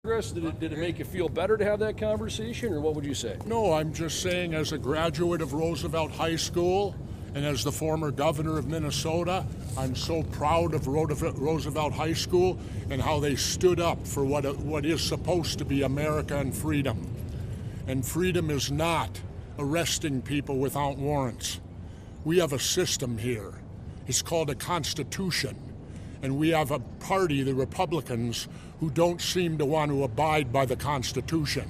Did it make you feel better to have that conversation, or what would you say? No, I'm just saying, as a graduate of Roosevelt High School and as the former governor of Minnesota, I'm so proud of Roosevelt High School and how they stood up for what is supposed to be America and freedom. And freedom is not arresting people without warrants. We have a system here. It's called a Constitution. And we have a party, the Republicans, who don't seem to want to abide by the Constitution.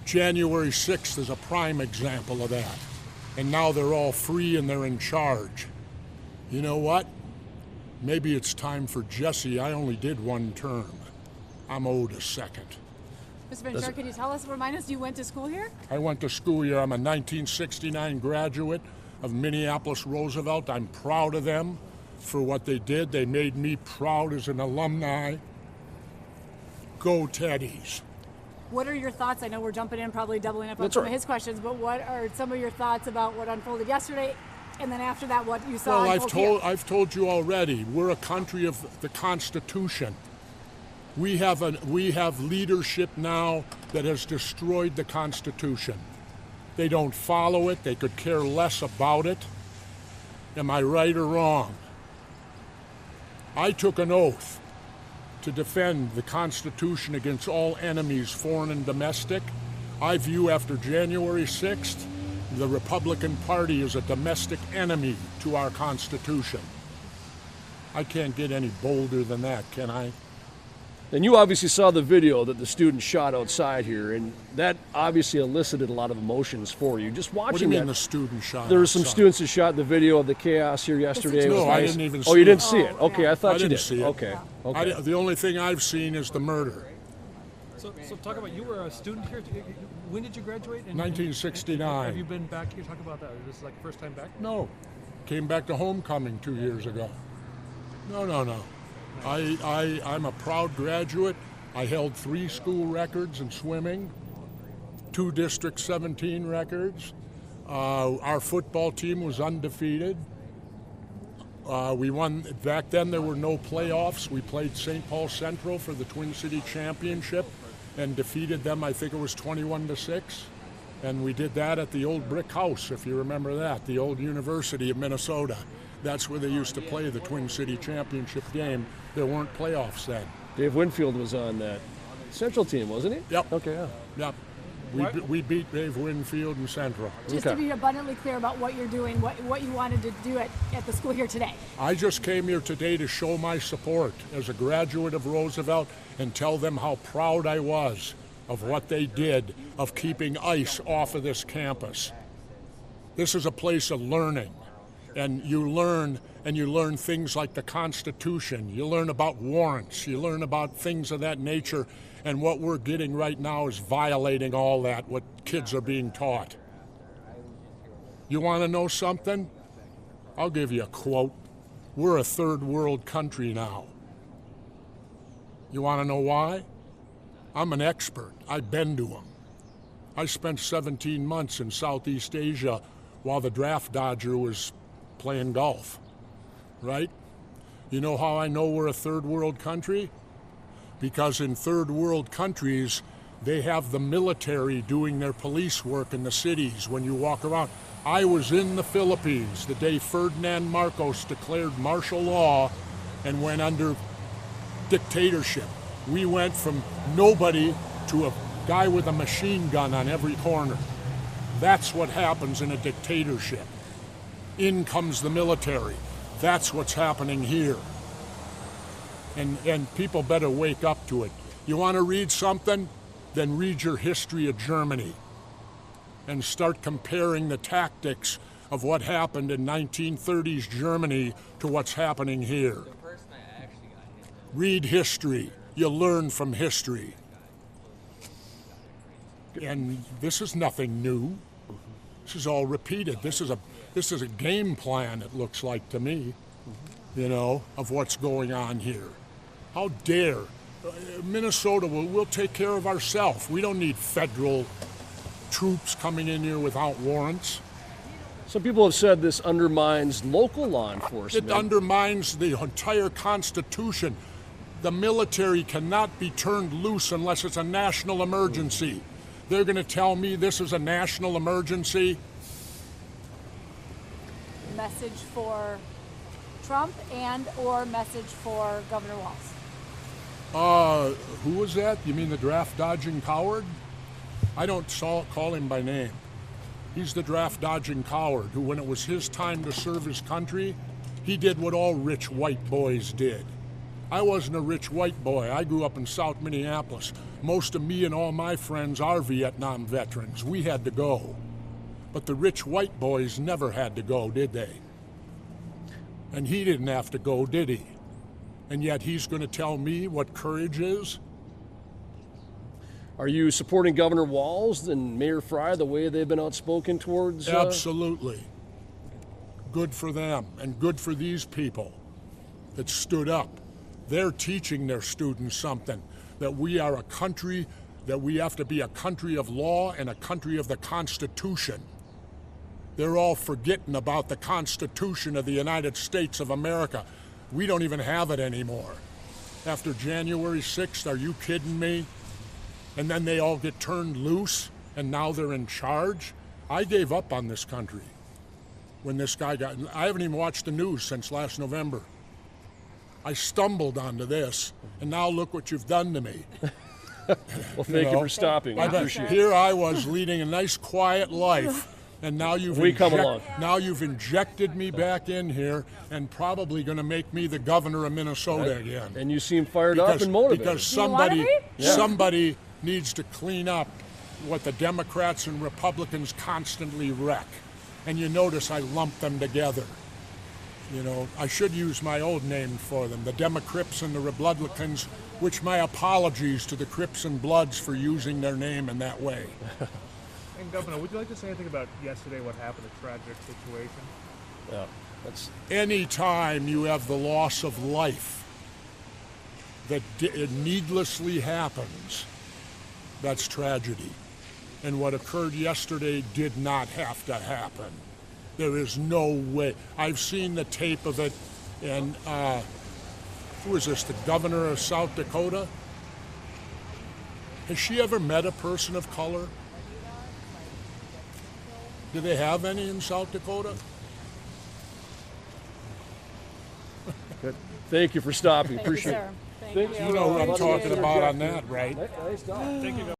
January 6th is a prime example of that. And now they're all free and they're in charge. You know what? Maybe it's time for Jesse. I only did one term. I'm owed a second. Mr. Ventura, can you remind us, you went to school here? I went to school here. I'm a 1969 graduate of Minneapolis Roosevelt. I'm proud of them for what they did. They made me proud as an alumni. Go Teddies. What are your thoughts? I know we're jumping in, probably doubling up on That's some right. of his questions, but what are some of your thoughts about what unfolded yesterday, and then after that, what you saw? Well, I've told you already. We're a country of the Constitution. We have leadership now that has destroyed the Constitution. They don't follow it. They could care less about it. Am I right or wrong? I took an oath to defend the Constitution against all enemies, foreign and domestic. I view, after January 6th, the Republican Party as a domestic enemy to our Constitution. I can't get any bolder than that, can I? And you obviously saw the video that the students shot outside here, and that obviously elicited a lot of emotions for you. Just watching What do you mean that, the student shot? there were some outside? students that shot the video of the chaos here yesterday. It was No, I nice. didn't even Oh, see you didn't it. see it? Okay, I thought I you didn't did. see it. Okay, okay. The only thing I've seen is the murder. So talk about, you were a student here. When did you graduate? 1969. Have you been back here? Talk about that. Is this like the first time back? No. Came back to homecoming 2 years ago. No. I'm a proud graduate. I held 3 school records in swimming, 2 District 17 records. Our football team was undefeated. We won. Back then there were no playoffs. We played St. Paul Central for the Twin City Championship and defeated them, I think it was 21-6. And we did that at the old brick house, if you remember that, the old University of Minnesota. That's where they used to play the Twin City Championship game. There weren't playoffs then. Dave Winfield was on that Central team, wasn't he? Yep. Okay, yeah. Yep. We beat Dave Winfield and Central. Just to be abundantly clear about what you're doing, what you wanted to do at the school here today. I just came here today to show my support as a graduate of Roosevelt and tell them how proud I was of what they did of keeping ICE off of this campus. This is a place of learning, and you learn things like the Constitution. You learn about warrants. You learn about things of that nature. And what we're getting right now is violating all that, what kids are being taught. You want to know something? I'll give you a quote. We're a third world country now. You want to know why? I'm an expert. I've been to them. I spent 17 months in Southeast Asia while the draft dodger was playing golf, right? You know how I know we're a third world country? Because in third world countries, they have the military doing their police work in the cities when you walk around. I was in the Philippines the day Ferdinand Marcos declared martial law and went under dictatorship. We went from nobody to a guy with a machine gun on every corner. That's what happens in a dictatorship. In comes the military. That's what's happening here. And people better wake up to it. You want to read something? Then read your history of Germany and start comparing the tactics of what happened in 1930s Germany to what's happening here. Read history. You learn from history. And this is nothing new. This is all repeated. This is a game plan, it looks like to me, of what's going on here. How dare Minnesota, we'll take care of ourselves. We don't need federal troops coming in here without warrants. Some people have said this undermines local law enforcement. It undermines the entire Constitution. The military cannot be turned loose unless it's a national emergency. They're going to tell me this is a national emergency? Message for Trump and or message for Governor Walz? Who was that? You mean the draft-dodging coward? I don't call him by name. He's the draft-dodging coward who, when it was his time to serve his country, he did what all rich white boys did. I wasn't a rich white boy. I grew up in South Minneapolis. Most of me and all my friends are Vietnam veterans. We had to go. But the rich white boys never had to go, did they? And he didn't have to go, did he? And yet he's going to tell me what courage is? Are you supporting Governor Walz and Mayor Fry the way they've been outspoken towards? Absolutely. Good for them and good for these people that stood up. They're teaching their students something, that we are a country, that we have to be a country of law and a country of the Constitution. They're all forgetting about the Constitution of the United States of America. We don't even have it anymore. After January 6th, are you kidding me? And then they all get turned loose, and now they're in charge? I gave up on this country when this guy got... I haven't even watched the news since last November. I stumbled onto this, and now look what you've done to me. Well, thank you for stopping. I appreciate it. Here I was leading a nice, quiet life, and now you've injected me back in here, and probably going to make me the governor of Minnesota again. And you seem fired up and motivated. Because somebody needs to clean up what the Democrats and Republicans constantly wreck. And you notice I lump them together. You know, I should use my old name for them, the Crips and the Republicans, which my apologies to the Crips and Bloods for using their name in that way. And Governor, would you like to say anything about yesterday, what happened, a tragic situation? Yeah, any time you have the loss of life that needlessly happens, that's tragedy. And what occurred yesterday did not have to happen. There is no way. I've seen the tape of it, and who is this, the governor of South Dakota? Has she ever met a person of color? Do they have any in South Dakota? good. Thank you for stopping. Appreciate it. Thank you. You know what I'm talking about on that, right? Nice talk. Thank you, Governor.